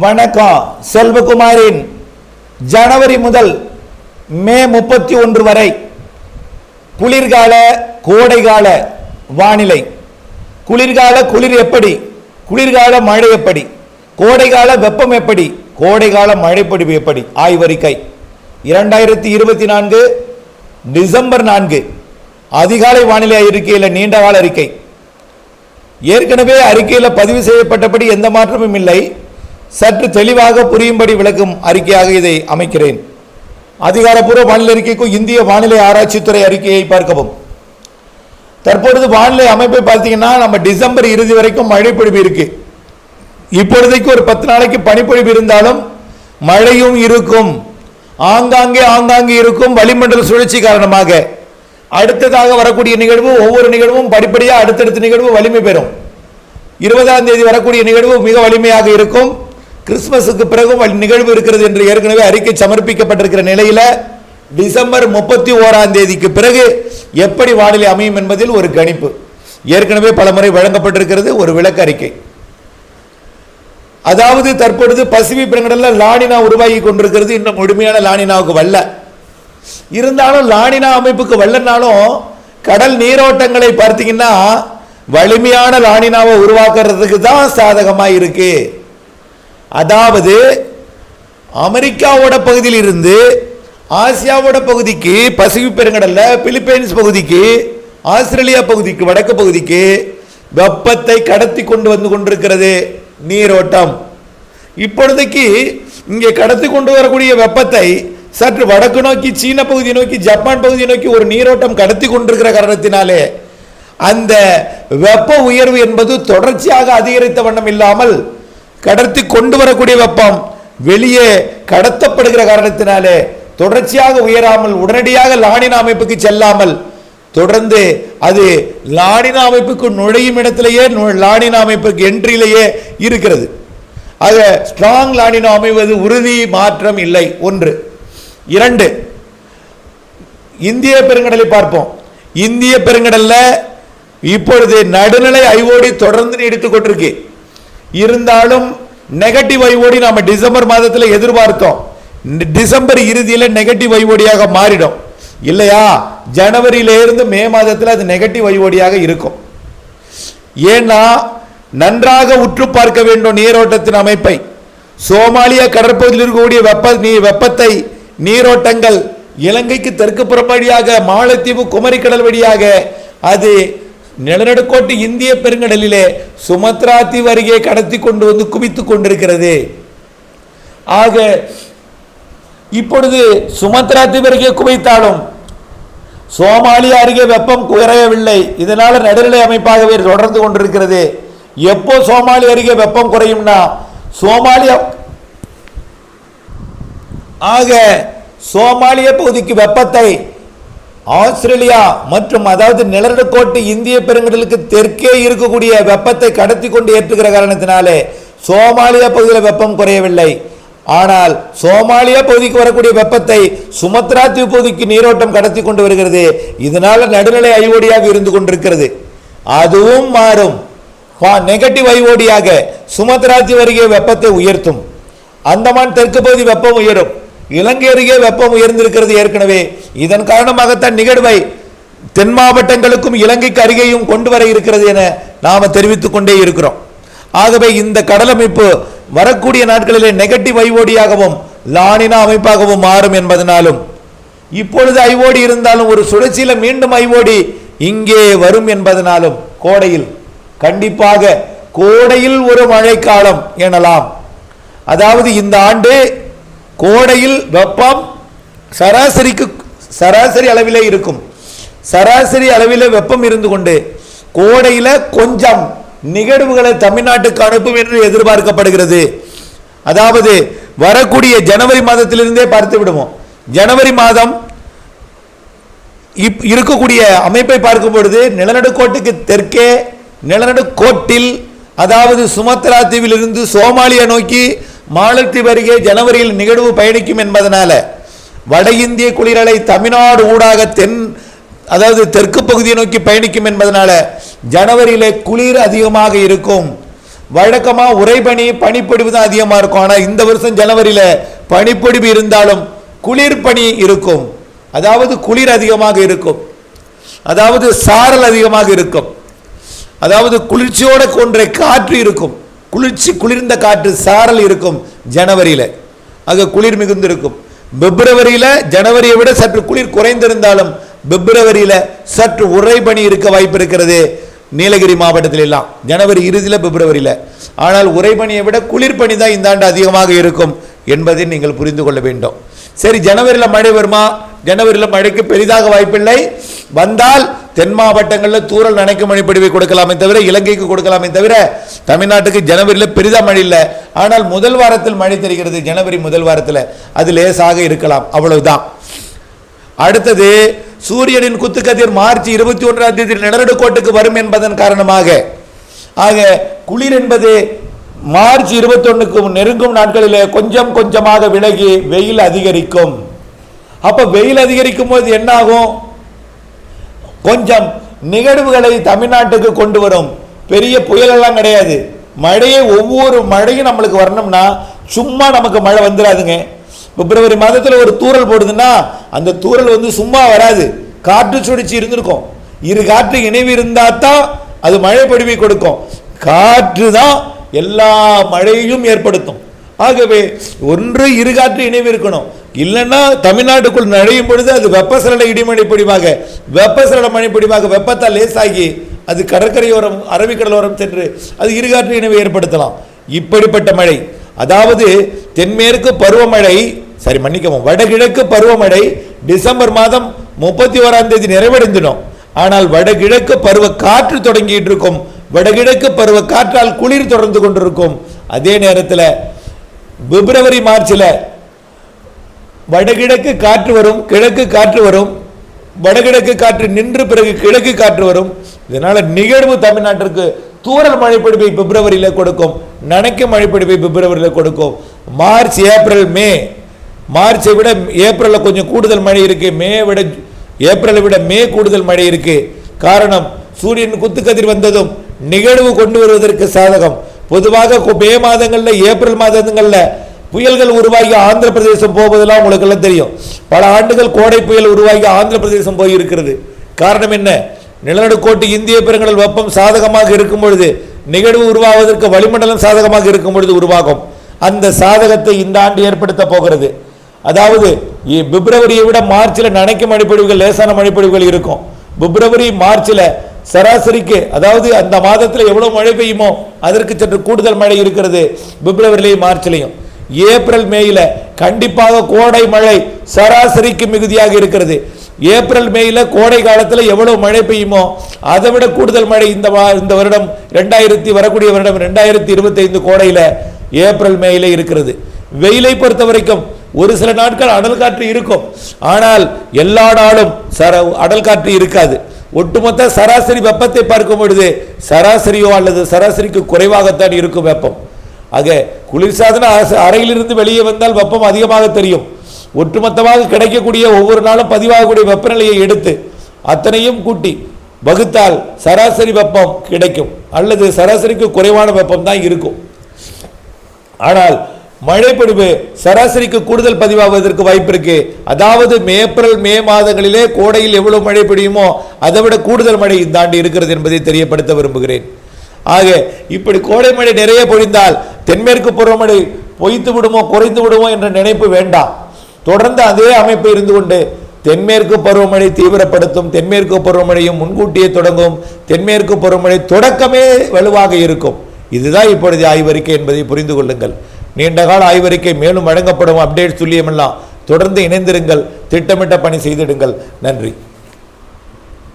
வணக்கம். செல்வகுமாரின் ஜனவரி முதல் மே 31 வரை குளிர்கால கோடைகால வானிலை. குளிர்கால குளிர் எப்படி, குளிர்கால மழை எப்படி, கோடைகால வெப்பம் எப்படி, கோடைகால மழைப்பொழிவு எப்படி ஆய்வறிக்கை 2024 டிசம்பர் 4 அதிகாலை வானிலை அறிக்கையில் நீண்டகால அறிக்கை. ஏற்கனவே அறிக்கையில் பதிவு செய்யப்பட்டபடி எந்த மாற்றமும் இல்லை. சற்று தெளிவாக புரியும்படி விளக்கும் அறிக்கையாக இதை அமைக்கிறேன். அதிகாரப்பூர்வ வானிலை அறிக்கைக்கும் இந்திய வானிலை ஆராய்ச்சித்துறை அறிக்கையை பார்க்கவும். தற்பொழுது வானிலை அமைப்பை பார்த்தீங்கன்னா நம்ம டிசம்பர் இறுதி வரைக்கும் மழைப்பொழிவு இருக்கு. இப்பொழுதைக்கு ஒரு 10 நாளைக்கு பனிப்பொழிவு இருந்தாலும் மழையும் இருக்கும், ஆங்காங்கே இருக்கும். வளிமண்டல சுழற்சி காரணமாக அடுத்ததாக வரக்கூடிய நிகழ்வு, ஒவ்வொரு நிகழ்வும் படிப்படியாக அடுத்தடுத்த நிகழ்வு வலிமை பெறும். 20ஆம் தேதி வரக்கூடிய நிகழ்வு மிக வலிமையாக இருக்கும். கிறிஸ்துமஸுக்கு பிறகும் நிகழ்வு இருக்கிறது என்று ஏற்கனவே அறிக்கை சமர்ப்பிக்கப்பட்டிருக்கிற நிலையில் டிசம்பர் 31ஆம் தேதிக்கு பிறகு எப்படி வானிலை அமையும் என்பதில் ஒரு கணிப்பு ஏற்கனவே பல முறை வழங்கப்பட்டிருக்கிறது. ஒரு விளக்க அறிக்கை. அதாவது தற்பொழுது பசிபிக் பெருங்கடலில் லானினா உருவாகி கொண்டிருக்கிறது. இன்னும் முழுமையான லானினாவுக்கு வரல. இருந்தாலும் லானினா அமைப்புக்கு வரலனாலும் கடல் நீரோட்டங்களை பார்த்தீங்கன்னா வலிமையான லானினாவை உருவாக்குறதுக்கு தான் சாதகமாக இருக்கு. அதாவது அமெரிக்காவோட பகுதியில் இருந்து ஆசியாவோட பகுதிக்கு, பசிபிக் பெருங்கடல்ல பிலிப்பைன்ஸ் பகுதிக்கு, ஆஸ்திரேலியா பகுதிக்கு, வடக்கு பகுதிக்கு வெப்பத்தை கடத்தி கொண்டு வந்து கொண்டிருக்கிறது நீரோட்டம். இப்பொழுதைக்கு இங்கே கடத்தி கொண்டு வரக்கூடிய வெப்பத்தை சற்று வடக்கு நோக்கி, சீன பகுதியை நோக்கி, ஜப்பான் பகுதியை நோக்கி ஒரு நீரோட்டம் கடத்தி கொண்டிருக்கிற காரணத்தினாலே அந்த வெப்ப உயர்வு என்பது தொடர்ச்சியாக அதிகரித்த வண்ணம் இல்லாமல் கடத்தி கொண்டு வரக்கூடிய வெப்பம் வெளியே கடத்தப்படுகிற காரணத்தினாலே தொடர்ச்சியாக உயராமல் உடனடியாக லானினா அமைப்புக்கு செல்லாமல் தொடர்ந்து அது லானினா அமைப்புக்கு நுழையும் இடத்திலேயே லானினா அமைப்புக்கு என்ட்ரியிலேயே இருக்கிறது. ஆக ஸ்ட்ராங் லானினா அமைவது உறுதி, மாற்றம் இல்லை. 1. 2, இந்திய பெருங்கடலை பார்ப்போம். இந்திய பெருங்கடல்ல இப்பொழுது நடுநிலை ஐஓடி தொடர்ந்து நீடித்துக் கொண்டிருக்கு. இருந்தாலும் நெகட்டிவ் ஐஓடி நாம டிசம்பர் மாதத்தில் எதிர்பார்த்தோம். டிசம்பர் இறுதியில் நெகட்டிவ் ஐஓடியாக மாறிடும் இல்லையா? ஜனவரியிலிருந்து மே மாதத்தில் அது நெகட்டிவ் ஐஓடியாக இருக்கும். ஏன்னா நன்றாக உற்று பார்க்க வேண்டும் நீரோட்டத்தின் அமைப்பை. சோமாலியா கடற்பகுதியில் இருக்கக்கூடிய வெப்பத்தை நீரோட்டங்கள் இலங்கைக்கு தெற்கு புறம் வழியாக, மாலத்தீவு குமரிக்கடல் வழியாக அது நிலநடுக்கோட்டு இந்திய பெருங்கடலிலே சுமத்ரா தீவு அருகே கடத்தி கொண்டு வந்து குவித்துக் கொண்டிருக்கிறது. ஆக இப்பொழுது சுமத்ரா தீவு அருகே குவித்தாலும் சோமாலியா அருகே வெப்பம் குறையவில்லை. இதனால நடுநிலை அமைப்பாகவே தொடர்ந்து கொண்டிருக்கிறது. எப்போ சோமாலியா அருகே வெப்பம் குறையும்னா சோமாலியா பகுதிக்கு வெப்பத்தை ஆஸ்திரேலியா மற்றும் அதாவது நிலநடுக்கோட்டு இந்திய பெருங்கடலுக்கு தெற்கே இருக்கக்கூடிய வெப்பத்தை கடத்தி கொண்டு ஏற்றுகிற காரணத்தினாலே சோமாலியா பகுதியில் வெப்பம் குறையவில்லை. ஆனால் சோமாலியா பகுதிக்கு வரக்கூடிய வெப்பத்தை சுமத்ரா தீவு பகுதிக்கு நீரோட்டம் கடத்தி கொண்டு வருகிறது. இதனால நடுநிலை ஐஓடியாக இருந்து கொண்டிருக்கிறது. அதுவும் மாறும். நெகட்டிவ் ஐஓடியாக சுமத்ரா தீவு அருகே வெப்பத்தை உயர்த்தும். அந்தமான் தெற்கு பகுதி வெப்பம் உயரும். இலங்கை அருகே வெப்பம் உயர்ந்திருக்கிறது ஏற்கனவே. இதன் காரணமாகத்தான் நிகழ்வை தென் மாவட்டங்களுக்கும் இலங்கைக்கு அருகேயும் கொண்டு வர இருக்கிறது என நாம தெரிவித்துக் கொண்டே இருக்கிறோம். ஆகவே இந்த கடல் அமைப்பு வரக்கூடிய நாட்களிலே நெகட்டிவ் ஐஓடியாகவும் லானினா அமைப்பாகவும் மாறும் என்பதனாலும் இப்பொழுது ஐஓடி இருந்தாலும் ஒரு சுழற்சியில மீண்டும் ஐஓடி இங்கே வரும் என்பதனாலும் கோடையில் கண்டிப்பாக கோடையில் ஒரு மழைக்காலம் எனலாம். அதாவது இந்த ஆண்டு கோடையில் வெப்பம் சராசரி அளவிலே இருக்கும். சராசரி அளவிலே வெப்பம் இருந்து கொண்டு கோடையில கொஞ்சம் நிகழ்வுகளை தமிழ்நாட்டுக்கு அனுப்பும் என்று எதிர்பார்க்கப்படுகிறது. அதாவது வரக்கூடிய ஜனவரி மாதத்திலிருந்தே பார்த்து விடுவோம். ஜனவரி மாதம் இருக்கக்கூடிய அமைப்பை பார்க்கும் பொழுது நிலநடுக்கோட்டுக்கு தெற்கே நிலநடுக்கோட்டில் அதாவது சுமத்ரா தீவில் இருந்து சோமாலியா நோக்கி மாலத்தீவு அருகே ஜனவரியில் நிகழ்வு பயணிக்கும் என்பதனால வட இந்திய குளிரலை தமிழ்நாடு ஊடாக அதாவது தெற்கு பகுதியை நோக்கி பயணிக்கும் என்பதனால ஜனவரியிலே குளிர் அதிகமாக இருக்கும். வழக்கமாக உறைபனி பனிப்பொழிவு தான் அதிகமாக இருக்கும். ஆனால் இந்த வருஷம் ஜனவரியில் பனிப்பொழிவு இருந்தாலும் குளிர் பனி இருக்கும். அதாவது குளிர் அதிகமாக இருக்கும், அதாவது சாரல் அதிகமாக இருக்கும், அதாவது குளிர்ச்சியோட கொன்ற காற்று இருக்கும். குளிர்ந்த காற்று சாரல் இருக்கும் ஜனவரியில். ஆக குளிர் மிகுந்து இருக்கும். பிப்ரவரியில் ஜனவரியை விட சற்று குளிர் குறைந்திருந்தாலும் பிப்ரவரியில் சற்று உறைபனி இருக்க வாய்ப்பு இருக்கிறது நீலகிரி மாவட்டத்தில் எல்லாம் ஜனவரி இறுதியில் பிப்ரவரியில். ஆனால் உறைபனியை விட குளிர்பனி தான் இந்த ஆண்டு அதிகமாக இருக்கும் என்பதை நீங்கள் புரிந்து கொள்ள வேண்டும். சரி, ஜனவரியில் மழை வருமா? ஜனவரியில் மழைக்கு பெரிதாக வாய்ப்பில்லை. வந்தால் தென் மாவட்டங்களில் தூறல் நனைக்கும் மழைப்பொழிவை கொடுக்கலாமே தவிர, இலங்கைக்கு கொடுக்கலாமே தவிர, தமிழ்நாட்டுக்கு ஜனவரியில் பெரிதாக மழை இல்லை. ஆனால் முதல் வாரத்தில் மழை தெரிகிறது. ஜனவரி முதல் வாரத்தில் அது லேசாக இருக்கலாம், அவ்வளவுதான். அடுத்தது சூரியனின் குத்துக்கதிர் மார்ச் 21ஆம் தேதி நிலநடுக்கோட்டுக்கு வரும் என்பதன் காரணமாக, ஆக குளிர் என்பது மார்ச் 21க்கு நெருங்கும் நாட்களில் கொஞ்சம் கொஞ்சமாக விலகி வெயில் அதிகரிக்கும். அப்ப வெயில் அதிகரிக்கும் போது என்ன ஆகும்? கொஞ்சம் நிகழ்வுகளை தமிழ்நாட்டுக்கு கொண்டு வரும். பெரிய புயல் எல்லாம் கிடையாது. மழையை ஒவ்வொரு மழையும் நம்மளுக்கு வரணும்னா சும்மா நமக்கு மழை வந்துடாதுங்க. பிப்ரவரி மாதத்தில் ஒரு தூறல் போடுதுன்னா அந்த தூறல் சும்மா வராது. காற்று சுழற்சி இருந்திருக்கும். இரு காற்று இணைவு இருந்தா தான் அது மழை பொழிவை கொடுக்கும். காற்று தான் எல்லா மழையையும் ஏற்படுத்தும். ஆகவே ஒன்று இரு காற்று இணைவு இருக்கணும். இல்லைன்னா தமிழ்நாட்டுக்குள் நுழையும் பொழுது அது வெப்பசலன இடிமழை பொழிவாக, வெப்பசலன மழை பொழிவாக வெப்பத்தால் லேசாகி அது கடற்கரையோரம் அரபிக்கடலோரம் சென்று அது இருகாற்று இணைவை ஏற்படுத்தலாம். இப்படிப்பட்ட மழை, அதாவது தென்மேற்கு பருவமழை, சரி மன்னிக்கவும், வடகிழக்கு பருவமழை டிசம்பர் மாதம் 31ஆம் தேதி நிறைவடைந்துடும். ஆனால் வடகிழக்கு பருவ காற்று தொடங்கிட்டு இருக்கும். வடகிழக்கு பருவ காற்றால் குளிர் தொடர்ந்து கொண்டிருக்கும். அதே நேரத்தில் பிப்ரவரி மார்ச்சில் வடகிழக்கு காற்று வரும், கிழக்கு காற்று வரும். வடகிழக்கு காற்று நின்று பிறகு கிழக்கு காற்று வரும். இதனால நிகழ்வு தமிழ்நாட்டிற்கு தூறல் மழைப்பொழிவை பிப்ரவரியில் கொடுக்கும், நனைக்கும் மழைப்பொழிவை பிப்ரவரியில் கொடுக்கும். மார்ச் ஏப்ரல் மே, மார்ச்சை விட ஏப்ரலில் கொஞ்சம் கூடுதல் மழை இருக்கு. ஏப்ரலை விட மே கூடுதல் மழை இருக்கு. காரணம், சூரியன் குத்துக்கதிர் வந்ததும் நிகழ்வு கொண்டு வருவதற்கு சாதகம். பொதுவாக மே மாதங்களில், ஏப்ரல் மாதங்களில் புயல்கள் உருவாகி ஆந்திர பிரதேசம் போவதெல்லாம் உங்களுக்கு எல்லாம் தெரியும். பல ஆண்டுகள் கோடை புயல் உருவாகி ஆந்திர பிரதேசம் போய் இருக்கிறது. காரணம் என்ன? நிலநடுக்கோட்டு இந்திய பெருங்கடல் வெப்பம் சாதகமாக இருக்கும் பொழுது, நிகழ்வு உருவாவதற்கு வளிமண்டலம் சாதகமாக இருக்கும் பொழுது உருவாகும். அந்த சாதகத்தை இந்த ஆண்டு ஏற்படுத்த போகிறது. அதாவது பிப்ரவரியை விட மார்ச்சில் நனைக்கும் மழைப்பொழிவுகள், லேசான மழைப்பொழிவுகள் இருக்கும். பிப்ரவரி மார்ச்சில் சராசரிக்கு, அதாவது அந்த மாதத்தில் எவ்வளவு மழை பெய்யுமோ அதற்கு சற்று கூடுதல் மழை இருக்கிறது பிப்ரவரியிலையும் மார்ச்லையும். ஏப்ரல் மேயில கண்டிப்பாக கோடை மழை சராசரிக்கு மிகுதியாக இருக்கிறது. ஏப்ரல் மேயில கோடை காலத்தில் எவ்வளவு மழை பெய்யுமோ அதை விட கூடுதல் மழை இந்த வருடம் வரக்கூடிய வருடம் 2025 கோடையில ஏப்ரல் மேயில இருக்கிறது. வெயிலை பொறுத்த வரைக்கும் ஒரு சில நாட்கள் அனல் காற்று இருக்கும். ஆனால் எல்லா நாளும் அனல் காற்று இருக்காது. ஒட்டுமொத்த சராசரி வெப்பத்தை பார்க்கும் பொழுது சராசரியோ அல்லது சராசரிக்கு குறைவாகத்தான் இருக்கும் வெப்பம். ஆக குளிர்சாதன அறையிலிருந்து வெளியே வந்தால் வெப்பம் அதிகமாக தெரியும். ஒட்டுமொத்தமாக கிடைக்கக்கூடிய ஒவ்வொரு நாளும் பதிவாகக்கூடிய வெப்பநிலையை எடுத்து அத்தனையும் கூட்டி வகுத்தால் சராசரி வெப்பம் கிடைக்கும், அல்லது சராசரிக்கு குறைவான வெப்பம் தான் இருக்கும். ஆனால் மழைப்பொழிவு சராசரிக்கு கூடுதல் பதிவாவதற்கு வாய்ப்பு இருக்கு. அதாவது ஏப்ரல் மே மாதங்களிலே கோடையில் எவ்வளவு மழை பெய்யுமோ அதை விட கூடுதல் மழை இந்த ஆண்டு இருக்கிறது என்பதை தெரியப்படுத்த விரும்புகிறேன். ஆக இப்படி கோடை மழை நிறைய பொழிந்தால் தென்மேற்கு பருவமழை பொய்த்து விடுமோ குறைந்து விடுமோ என்ற நினைப்பு வேண்டாம். தொடர்ந்து அதே அமைப்பு இருந்து கொண்டு தென்மேற்கு பருவமழை தீவிரப்படுத்தும். தென்மேற்கு பருவமழையும் முன்கூட்டியே தொடங்கும். தென்மேற்கு பருவமழை தொடக்கமே வலுவாக இருக்கும். இதுதான் இப்பொழுது ஆய்வறிக்கை என்பதை புரிந்து கொள்ளுங்கள். நீண்டகால ஆய்வறிக்கை மேலும் வழங்கப்படும் அப்டேட் துல்லியமெல்லாம் தொடர்ந்து இணைந்திருங்கள். திட்டமிட்ட பணி செய்திடுங்கள். நன்றி.